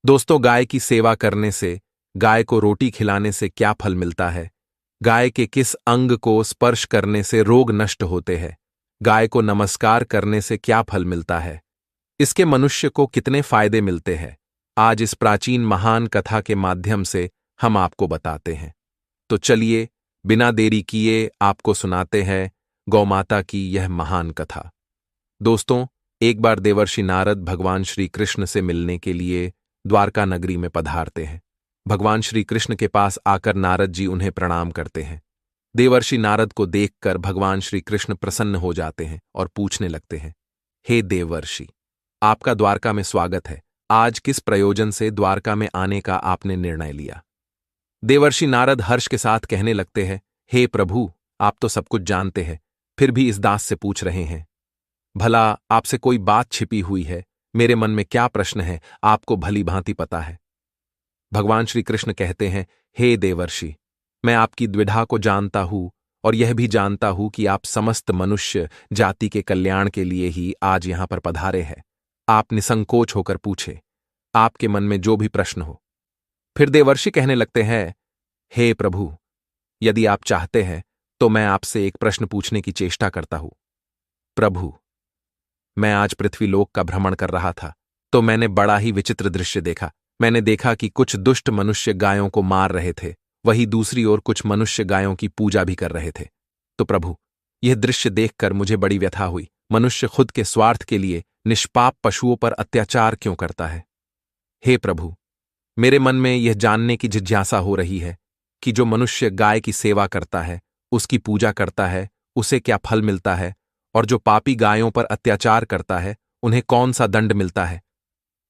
दोस्तों, गाय की सेवा करने से, गाय को रोटी खिलाने से क्या फल मिलता है? गाय के किस अंग को स्पर्श करने से रोग नष्ट होते हैं? गाय को नमस्कार करने से क्या फल मिलता है? इसके मनुष्य को कितने फायदे मिलते हैं? आज इस प्राचीन महान कथा के माध्यम से हम आपको बताते हैं। तो चलिए, बिना देरी किए आपको सुनाते हैं गौमाता की यह महान कथा। दोस्तों, एक बार देवर्षि नारद भगवान श्री कृष्ण से मिलने के लिए द्वारका नगरी में पधारते हैं। भगवान श्री कृष्ण के पास आकर नारद जी उन्हें प्रणाम करते हैं। देवर्षि नारद को देखकर भगवान श्री कृष्ण प्रसन्न हो जाते हैं और पूछने लगते हैं, हे देवर्षि, आपका द्वारका में स्वागत है। आज किस प्रयोजन से द्वारका में आने का आपने निर्णय लिया? देवर्षि नारद हर्ष के साथ कहने लगते हैं, हे प्रभु, आप तो सब कुछ जानते हैं, फिर भी इस दास से पूछ रहे हैं। भला आपसे कोई बात छिपी हुई है? मेरे मन में क्या प्रश्न है, आपको भली भांति पता है। भगवान श्री कृष्ण कहते हैं, हे देवर्षि, मैं आपकी द्विधा को जानता हूं और यह भी जानता हूं कि आप समस्त मनुष्य जाति के कल्याण के लिए ही आज यहां पर पधारे हैं। आप निसंकोच होकर पूछे, आपके मन में जो भी प्रश्न हो। फिर देवर्षि कहने लगते हैं, हे प्रभु, यदि आप चाहते हैं तो मैं आपसे एक प्रश्न पूछने की चेष्टा करता हूं। प्रभु, मैं आज पृथ्वीलोक का भ्रमण कर रहा था तो मैंने बड़ा ही विचित्र दृश्य देखा। मैंने देखा कि कुछ दुष्ट मनुष्य गायों को मार रहे थे, वहीं दूसरी ओर कुछ मनुष्य गायों की पूजा भी कर रहे थे। तो प्रभु, यह दृश्य देखकर मुझे बड़ी व्यथा हुई। मनुष्य खुद के स्वार्थ के लिए निष्पाप पशुओं पर अत्याचार क्यों करता है? हे प्रभु, मेरे मन में यह जानने की जिज्ञासा हो रही है कि जो मनुष्य गाय की सेवा करता है, उसकी पूजा करता है, उसे क्या फल मिलता है, और जो पापी गायों पर अत्याचार करता है, उन्हें कौन सा दंड मिलता है।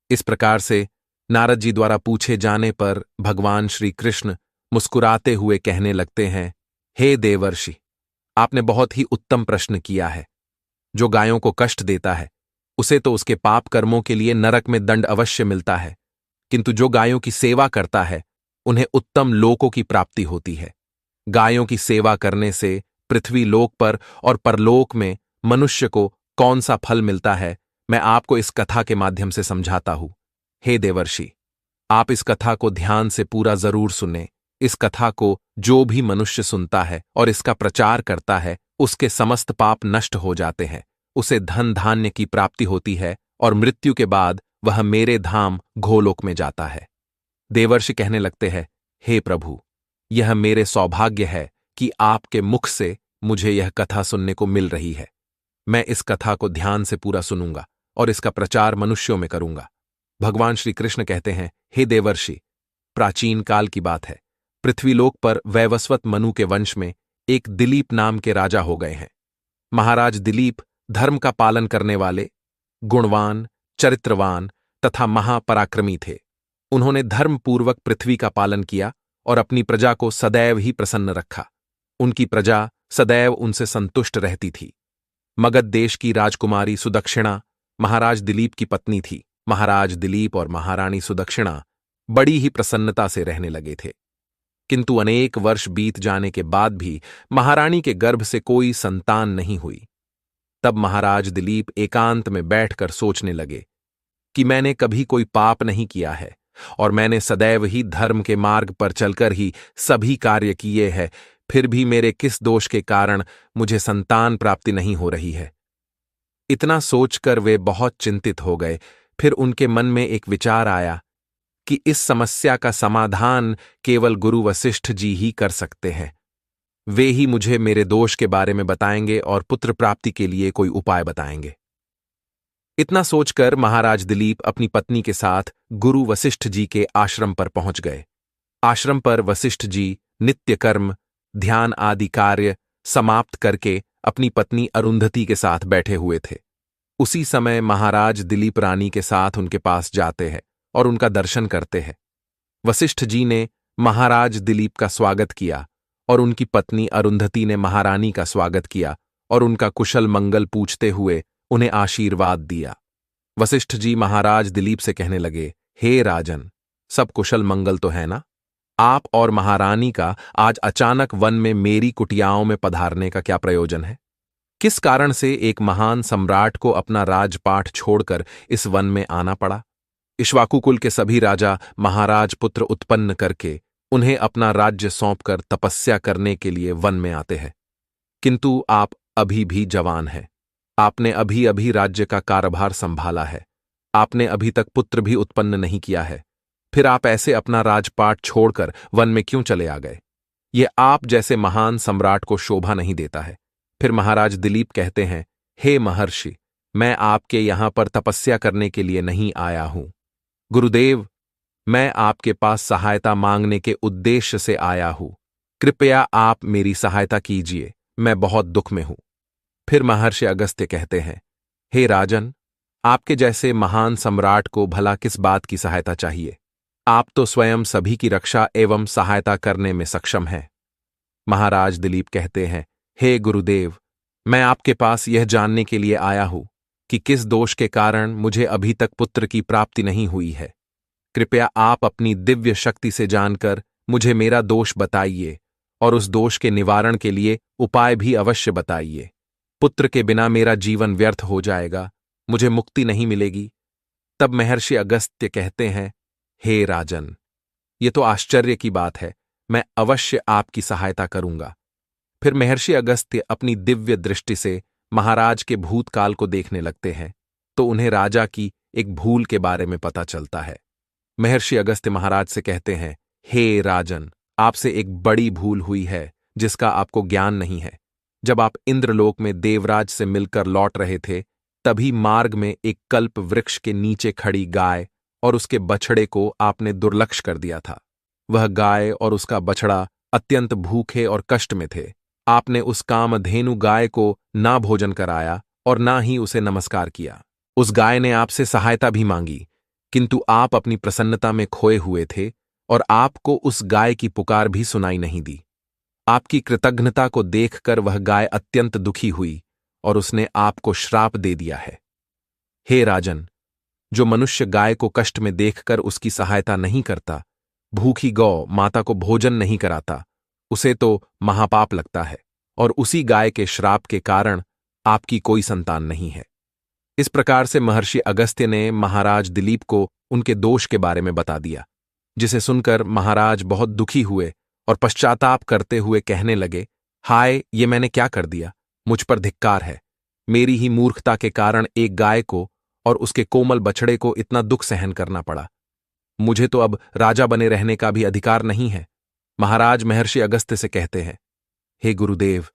इस प्रकार से नारद जी द्वारा पूछे जाने पर भगवान श्री कृष्ण मुस्कुराते हुए कहने लगते हैं, हे देवर्षि, आपने बहुत ही उत्तम प्रश्न किया है। जो गायों को कष्ट देता है, उसे तो उसके पाप कर्मों के लिए नरक में दंड अवश्य मिलता है, किंतु जो गायों की सेवा करता है, उन्हें उत्तम लोकों की प्राप्ति होती है। गायों की सेवा करने से पृथ्वी लोक पर और परलोक में मनुष्य को कौन सा फल मिलता है, मैं आपको इस कथा के माध्यम से समझाता हूं। हे देवर्षि, आप इस कथा को ध्यान से पूरा जरूर सुने। इस कथा को जो भी मनुष्य सुनता है और इसका प्रचार करता है, उसके समस्त पाप नष्ट हो जाते हैं, उसे धन धान्य की प्राप्ति होती है और मृत्यु के बाद वह मेरे धाम गोलोक में जाता है। देवर्षि कहने लगते हैं, हे प्रभु, यह मेरे सौभाग्य है कि आपके मुख से मुझे यह कथा सुनने को मिल रही है। मैं इस कथा को ध्यान से पूरा सुनूंगा और इसका प्रचार मनुष्यों में करूंगा। भगवान श्री कृष्ण कहते हैं, हे देवर्षि, प्राचीन काल की बात है। पृथ्वीलोक पर वैवस्वत मनु के वंश में एक दिलीप नाम के राजा हो गए हैं। महाराज दिलीप धर्म का पालन करने वाले, गुणवान, चरित्रवान तथा महापराक्रमी थे। उन्होंने धर्मपूर्वक पृथ्वी का पालन किया और अपनी प्रजा को सदैव ही प्रसन्न रखा। उनकी प्रजा सदैव उनसे संतुष्ट रहती थी। मगध देश की राजकुमारी सुदक्षिणा महाराज दिलीप की पत्नी थी। महाराज दिलीप और महारानी सुदक्षिणा बड़ी ही प्रसन्नता से रहने लगे थे, किंतु अनेक वर्ष बीत जाने के बाद भी महारानी के गर्भ से कोई संतान नहीं हुई। तब महाराज दिलीप एकांत में बैठकर सोचने लगे कि मैंने कभी कोई पाप नहीं किया है और मैंने सदैव ही धर्म के मार्ग पर चलकर ही सभी कार्य किए हैं, फिर भी मेरे किस दोष के कारण मुझे संतान प्राप्ति नहीं हो रही है। इतना सोचकर वे बहुत चिंतित हो गए। फिर उनके मन में एक विचार आया कि इस समस्या का समाधान केवल गुरु वशिष्ठ जी ही कर सकते हैं। वे ही मुझे मेरे दोष के बारे में बताएंगे और पुत्र प्राप्ति के लिए कोई उपाय बताएंगे। इतना सोचकर महाराज दिलीप अपनी पत्नी के साथ गुरु वशिष्ठ जी के आश्रम पर पहुंच गए। आश्रम पर वशिष्ठ जी नित्य कर्म, ध्यान आदि कार्य समाप्त करके अपनी पत्नी अरुंधति के साथ बैठे हुए थे। उसी समय महाराज दिलीप रानी के साथ उनके पास जाते हैं और उनका दर्शन करते हैं। वशिष्ठ जी ने महाराज दिलीप का स्वागत किया और उनकी पत्नी अरुंधति ने महारानी का स्वागत किया और उनका कुशल मंगल पूछते हुए उन्हें आशीर्वाद दिया। वशिष्ठ जी महाराज दिलीप से कहने लगे, हे राजन, सब कुशल मंगल तो है ना? आप और महारानी का आज अचानक वन में मेरी कुटियाओं में पधारने का क्या प्रयोजन है? किस कारण से एक महान सम्राट को अपना राजपाट छोड़कर इस वन में आना पड़ा? इक्ष्वाकुकुल के सभी राजा महाराज पुत्र उत्पन्न करके उन्हें अपना राज्य सौंपकर तपस्या करने के लिए वन में आते हैं। किंतु आप अभी भी जवान हैं। आपने अभी अभी राज्य का कार्यभार संभाला है। आपने अभी तक पुत्र भी उत्पन्न नहीं किया है। फिर आप ऐसे अपना राजपाट छोड़कर वन में क्यों चले आ गए? ये आप जैसे महान सम्राट को शोभा नहीं देता है। फिर महाराज दिलीप कहते हैं, हे महर्षि, मैं आपके यहां पर तपस्या करने के लिए नहीं आया हूं। गुरुदेव, मैं आपके पास सहायता मांगने के उद्देश्य से आया हूं। कृपया आप मेरी सहायता कीजिए, मैं बहुत दुख में हूं। फिर महर्षि अगस्त्य कहते हैं, हे राजन, आपके जैसे महान सम्राट को भला किस बात की सहायता चाहिए? आप तो स्वयं सभी की रक्षा एवं सहायता करने में सक्षम हैं। महाराज दिलीप कहते हैं, हे गुरुदेव, मैं आपके पास यह जानने के लिए आया हूं कि किस दोष के कारण मुझे अभी तक पुत्र की प्राप्ति नहीं हुई है। कृपया आप अपनी दिव्य शक्ति से जानकर मुझे मेरा दोष बताइए और उस दोष के निवारण के लिए उपाय भी अवश्य बताइए। पुत्र के बिना मेरा जीवन व्यर्थ हो जाएगा, मुझे मुक्ति नहीं मिलेगी। तब महर्षि अगस्त्य कहते हैं, हे राजन, ये तो आश्चर्य की बात है, मैं अवश्य आपकी सहायता करूंगा। फिर महर्षि अगस्त्य अपनी दिव्य दृष्टि से महाराज के भूतकाल को देखने लगते हैं, तो उन्हें राजा की एक भूल के बारे में पता चलता है। महर्षि अगस्त्य महाराज से कहते हैं, हे राजन, आपसे एक बड़ी भूल हुई है जिसका आपको ज्ञान नहीं है। जब आप इंद्रलोक में देवराज से मिलकर लौट रहे थे, तभी मार्ग में एक कल्प वृक्ष के नीचे खड़ी गाय और उसके बछड़े को आपने दुर्लक्ष्य कर दिया था। वह गाय और उसका बछड़ा अत्यंत भूखे और कष्ट में थे। आपने उस कामधेनु गाय को ना भोजन कराया और ना ही उसे नमस्कार किया। उस गाय ने आपसे सहायता भी मांगी, किंतु आप अपनी प्रसन्नता में खोए हुए थे और आपको उस गाय की पुकार भी सुनाई नहीं दी। आपकी कृतज्ञता को देखकर वह गाय अत्यंत दुखी हुई और उसने आपको श्राप दे दिया है। हे राजन, जो मनुष्य गाय को कष्ट में देखकर उसकी सहायता नहीं करता, भूखी गौ माता को भोजन नहीं कराता, उसे तो महापाप लगता है और उसी गाय के श्राप के कारण आपकी कोई संतान नहीं है। इस प्रकार से महर्षि अगस्त्य ने महाराज दिलीप को उनके दोष के बारे में बता दिया, जिसे सुनकर महाराज बहुत दुखी हुए और पश्चाताप करते हुए कहने लगे, हाय, ये मैंने क्या कर दिया? मुझ पर धिक्कार है। मेरी ही मूर्खता के कारण एक गाय को और उसके कोमल बछड़े को इतना दुख सहन करना पड़ा। मुझे तो अब राजा बने रहने का भी अधिकार नहीं है। महाराज महर्षि अगस्त्य से कहते हैं, हे गुरुदेव,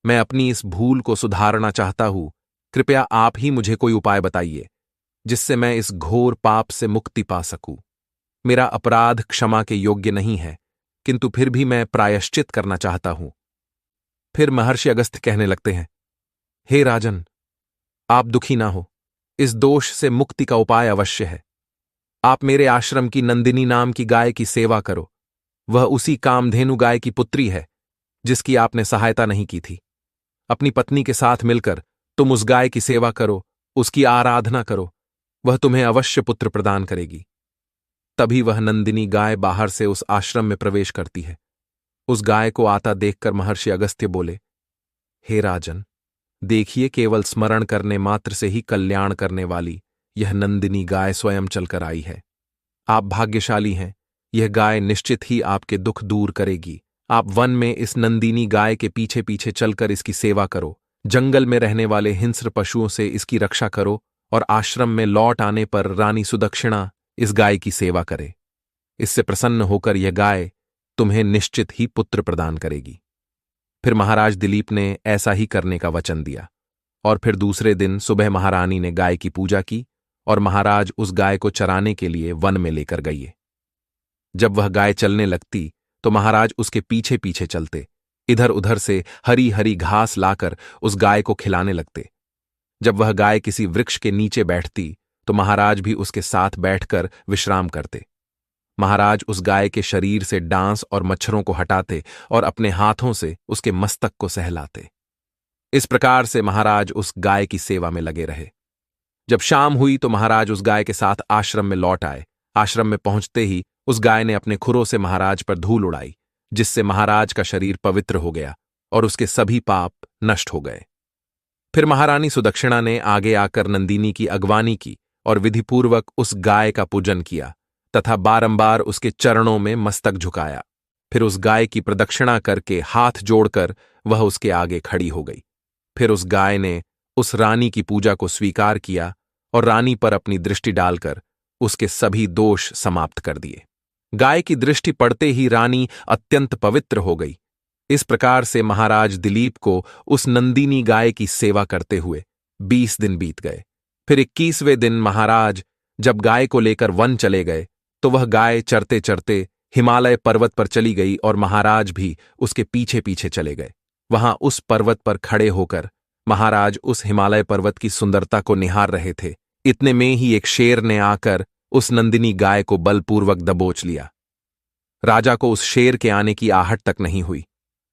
मैं अपनी इस भूल को सुधारना चाहता हूं। कृपया आप ही मुझे कोई उपाय बताइए जिससे मैं इस घोर पाप से मुक्ति पा सकूं। मेरा अपराध क्षमा के योग्य नहीं है, किंतु फिर भी मैं प्रायश्चित करना चाहता हूं। फिर महर्षि अगस्त्य कहने लगते हैं, हे राजन, आप दुखी ना हो, इस दोष से मुक्ति का उपाय अवश्य है। आप मेरे आश्रम की नंदिनी नाम की गाय की सेवा करो। वह उसी कामधेनु गाय की पुत्री है जिसकी आपने सहायता नहीं की थी। अपनी पत्नी के साथ मिलकर तुम उस गाय की सेवा करो, उसकी आराधना करो, वह तुम्हें अवश्य पुत्र प्रदान करेगी। तभी वह नंदिनी गाय बाहर से उस आश्रम में प्रवेश करती है। उस गाय को आता देखकर महर्षि अगस्त्य बोले, हे राजन, देखिए, केवल स्मरण करने मात्र से ही कल्याण करने वाली यह नंदिनी गाय स्वयं चलकर आई है। आप भाग्यशाली हैं, यह गाय निश्चित ही आपके दुख दूर करेगी। आप वन में इस नंदिनी गाय के पीछे पीछे चलकर इसकी सेवा करो, जंगल में रहने वाले हिंस्र पशुओं से इसकी रक्षा करो और आश्रम में लौट आने पर रानी सुदक्षिणा इस गाय की सेवा करे। इससे प्रसन्न होकर यह गाय तुम्हें निश्चित ही पुत्र प्रदान करेगी। फिर महाराज दिलीप ने ऐसा ही करने का वचन दिया और फिर दूसरे दिन सुबह महारानी ने गाय की पूजा की और महाराज उस गाय को चराने के लिए वन में लेकर गए। जब वह गाय चलने लगती तो महाराज उसके पीछे पीछे चलते, इधर उधर से हरी हरी घास लाकर उस गाय को खिलाने लगते। जब वह गाय किसी वृक्ष के नीचे बैठती तो महाराज भी उसके साथ बैठकर विश्राम करते। महाराज उस गाय के शरीर से डांस और मच्छरों को हटाते और अपने हाथों से उसके मस्तक को सहलाते। इस प्रकार से महाराज उस गाय की सेवा में लगे रहे। जब शाम हुई तो महाराज उस गाय के साथ आश्रम में लौट आए। आश्रम में पहुंचते ही उस गाय ने अपने खुरों से महाराज पर धूल उड़ाई, जिससे महाराज का शरीर पवित्र हो गया और उसके सभी पाप नष्ट हो गए। फिर महारानी सुदक्षिणा ने आगे आकर नंदिनी की अगवानी की और विधिपूर्वक उस गाय का पूजन किया तथा बारंबार उसके चरणों में मस्तक झुकाया। फिर उस गाय की प्रदक्षिणा करके हाथ जोड़कर वह उसके आगे खड़ी हो गई। फिर उस गाय ने उस रानी की पूजा को स्वीकार किया और रानी पर अपनी दृष्टि डालकर उसके सभी दोष समाप्त कर दिए। गाय की दृष्टि पड़ते ही रानी अत्यंत पवित्र हो गई। इस प्रकार से महाराज दिलीप को उस नंदिनी गाय की सेवा करते हुए 20 दिन बीत गए। फिर 21वें दिन महाराज जब गाय को लेकर वन चले गए तो वह गाय चरते चरते हिमालय पर्वत पर चली गई और महाराज भी उसके पीछे पीछे चले गए। वहां उस पर्वत पर खड़े होकर महाराज उस हिमालय पर्वत की सुंदरता को निहार रहे थे। इतने में ही एक शेर ने आकर उस नंदिनी गाय को बलपूर्वक दबोच लिया। राजा को उस शेर के आने की आहट तक नहीं हुई।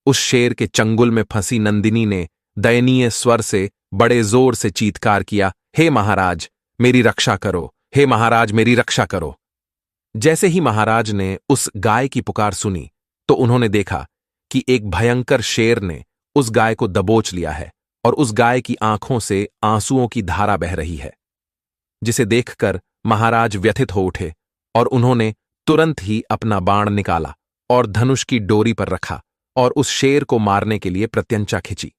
उस शेर के चंगुल में फंसी नंदिनी ने दयनीय स्वर से बड़े जोर से चीत्कार किया, हे महाराज मेरी रक्षा करो, हे महाराज मेरी रक्षा करो। जैसे ही महाराज ने उस गाय की पुकार सुनी तो उन्होंने देखा कि एक भयंकर शेर ने उस गाय को दबोच लिया है और उस गाय की आंखों से आंसुओं की धारा बह रही है, जिसे देखकर महाराज व्यथित हो उठे और उन्होंने तुरंत ही अपना बाण निकाला और धनुष की डोरी पर रखा और उस शेर को मारने के लिए प्रत्यंचा खिंची।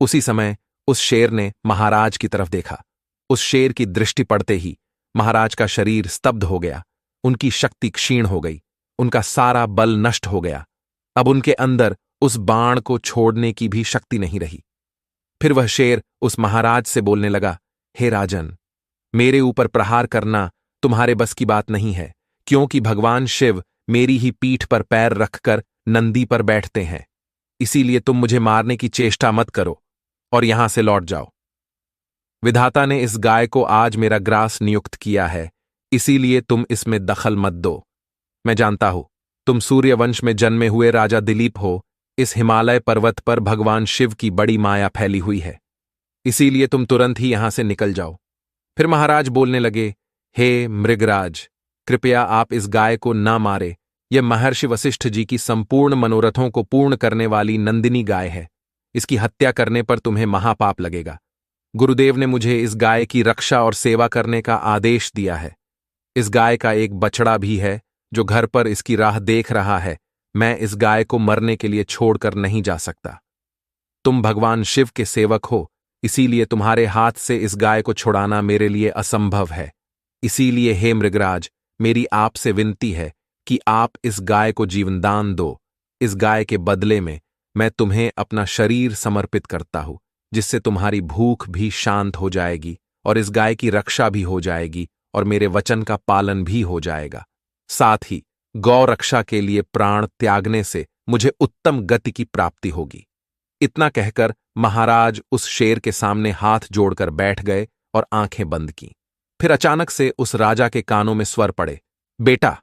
उसी समय उस शेर ने महाराज की तरफ देखा। उस शेर की दृष्टि पड़ते ही महाराज का शरीर स्तब्ध हो गया, उनकी शक्ति क्षीण हो गई, उनका सारा बल नष्ट हो गया। अब उनके अंदर उस बाण को छोड़ने की भी शक्ति नहीं रही। फिर वह शेर उस महाराज से बोलने लगा, हे राजन, मेरे ऊपर प्रहार करना तुम्हारे बस की बात नहीं है, क्योंकि भगवान शिव मेरी ही पीठ पर पैर रखकर नंदी पर बैठते हैं। इसीलिए तुम मुझे मारने की चेष्टा मत करो और यहां से लौट जाओ। विधाता ने इस गाय को आज मेरा ग्रास नियुक्त किया है, इसीलिए तुम इसमें दखल मत दो। मैं जानता हूं तुम सूर्यवंश में जन्मे हुए राजा दिलीप हो। इस हिमालय पर्वत पर भगवान शिव की बड़ी माया फैली हुई है, इसीलिए तुम तुरंत ही यहां से निकल जाओ। फिर महाराज बोलने लगे, हे मृगराज, कृपया आप इस गाय को न मारे। यह महर्षि वशिष्ठ जी की संपूर्ण मनोरथों को पूर्ण करने वाली नंदिनी गाय है। इसकी हत्या करने पर तुम्हें महापाप लगेगा। गुरुदेव ने मुझे इस गाय की रक्षा और सेवा करने का आदेश दिया है। इस गाय का एक बछड़ा भी है जो घर पर इसकी राह देख रहा है। मैं इस गाय को मरने के लिए छोड़कर नहीं जा सकता। तुम भगवान शिव के सेवक हो, इसीलिए तुम्हारे हाथ से इस गाय को छुड़ाना मेरे लिए असंभव है। इसीलिए हे मृगराज, मेरी आपसे विनती है कि आप इस गाय को जीवनदान दो। इस गाय के बदले में मैं तुम्हें अपना शरीर समर्पित करता हूं, जिससे तुम्हारी भूख भी शांत हो जाएगी और इस गाय की रक्षा भी हो जाएगी और मेरे वचन का पालन भी हो जाएगा। साथ ही गौ रक्षा के लिए प्राण त्यागने से मुझे उत्तम गति की प्राप्ति होगी। इतना कहकर महाराज उस शेर के सामने हाथ जोड़कर बैठ गए और आंखें बंद की। फिर अचानक से उस राजा के कानों में स्वर पड़े, बेटा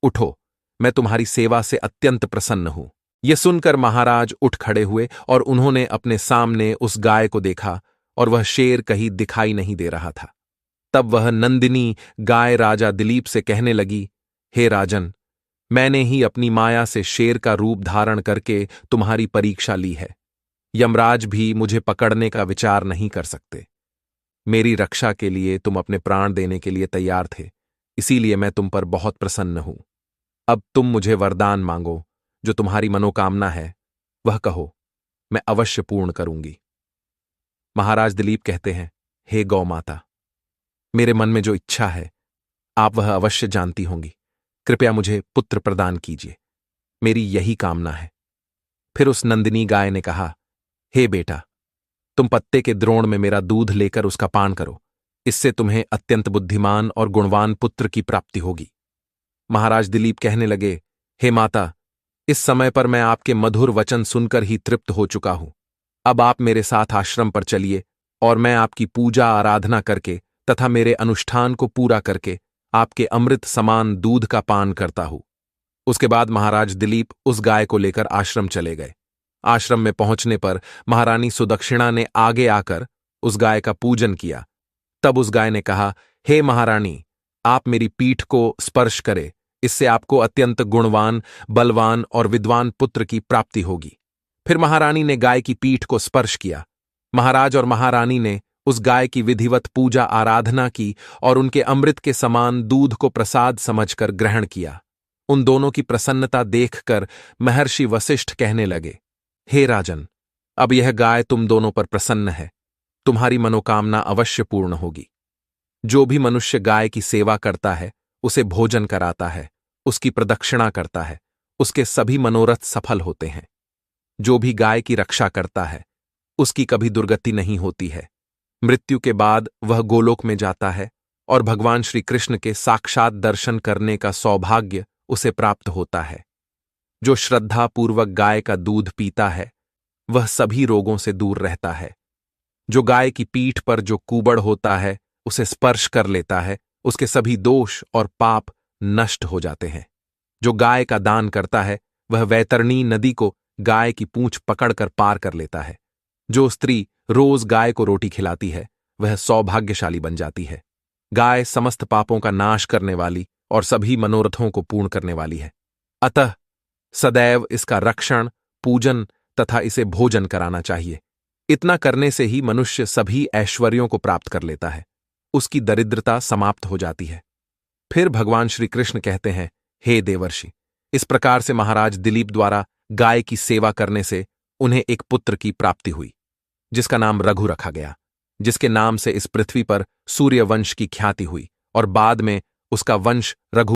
उठो, मैं तुम्हारी सेवा से अत्यंत प्रसन्न हूं। यह सुनकर महाराज उठ खड़े हुए और उन्होंने अपने सामने उस गाय को देखा और वह शेर कहीं दिखाई नहीं दे रहा था। तब वह नंदिनी गाय राजा दिलीप से कहने लगी, हे राजन, मैंने ही अपनी माया से शेर का रूप धारण करके तुम्हारी परीक्षा ली है। यमराज भी मुझे पकड़ने का विचार नहीं कर सकते। मेरी रक्षा के लिए तुम अपने प्राण देने के लिए तैयार थे, इसीलिए मैं तुम पर बहुत प्रसन्न हूं। अब तुम मुझे वरदान मांगो, जो तुम्हारी मनोकामना है वह कहो, मैं अवश्य पूर्ण करूंगी। महाराज दिलीप कहते हैं, हे गौ माता, मेरे मन में जो इच्छा है आप वह अवश्य जानती होंगी। कृपया मुझे पुत्र प्रदान कीजिए, मेरी यही कामना है। फिर उस नंदिनी गाय ने कहा, हे बेटा, तुम पत्ते के द्रोण में मेरा दूध लेकर उसका पान करो। इससे तुम्हें अत्यंत बुद्धिमान और गुणवान पुत्र की प्राप्ति होगी। महाराज दिलीप कहने लगे, हे माता, इस समय पर मैं आपके मधुर वचन सुनकर ही तृप्त हो चुका हूं। अब आप मेरे साथ आश्रम पर चलिए और मैं आपकी पूजा आराधना करके तथा मेरे अनुष्ठान को पूरा करके आपके अमृत समान दूध का पान करता हूं। उसके बाद महाराज दिलीप उस गाय को लेकर आश्रम चले गए। आश्रम में पहुंचने पर महारानी सुदक्षिणा ने आगे आकर उस गाय का पूजन किया। तब उस गाय ने कहा, हे महारानी, आप मेरी पीठ को स्पर्श करें, इससे आपको अत्यंत गुणवान, बलवान और विद्वान पुत्र की प्राप्ति होगी। फिर महारानी ने गाय की पीठ को स्पर्श किया। महाराज और महारानी ने उस गाय की विधिवत पूजा आराधना की और उनके अमृत के समान दूध को प्रसाद समझकर ग्रहण किया। उन दोनों की प्रसन्नता देखकर महर्षि वशिष्ठ कहने लगे, हे राजन, अब यह गाय तुम दोनों पर प्रसन्न है, तुम्हारी मनोकामना अवश्य पूर्ण होगी। जो भी मनुष्य गाय की सेवा करता है, उसे भोजन कराता है, उसकी प्रदक्षिणा करता है, उसके सभी मनोरथ सफल होते हैं। जो भी गाय की रक्षा करता है, उसकी कभी दुर्गति नहीं होती है। मृत्यु के बाद वह गोलोक में जाता है और भगवान श्री कृष्ण के साक्षात दर्शन करने का सौभाग्य उसे प्राप्त होता है। जो श्रद्धापूर्वक गाय का दूध पीता है, वह सभी रोगों से दूर रहता है। जो गाय की पीठ पर जो कुबड़ होता है, उसे स्पर्श कर लेता है, उसके सभी दोष और पाप नष्ट हो जाते हैं। जो गाय का दान करता है, वह वैतरणी नदी को गाय की पूंछ पकड़कर पार कर लेता है। जो स्त्री रोज गाय को रोटी खिलाती है, वह सौभाग्यशाली बन जाती है। गाय समस्त पापों का नाश करने वाली और सभी मनोरथों को पूर्ण करने वाली है। अतः सदैव इसका रक्षण, पूजन तथा इसे भोजन कराना चाहिए। इतना करने से ही मनुष्य सभी ऐश्वर्यों को प्राप्त कर लेता है, उसकी दरिद्रता समाप्त हो जाती है। फिर भगवान श्री कृष्ण कहते हैं, हे देवर्षि, इस प्रकार से महाराज दिलीप द्वारा गाय की सेवा करने से उन्हें एक पुत्र की प्राप्ति हुई, जिसका नाम रघु रखा गया, जिसके नाम से इस पृथ्वी पर सूर्यवंश की ख्याति हुई और बाद में उसका वंश रघु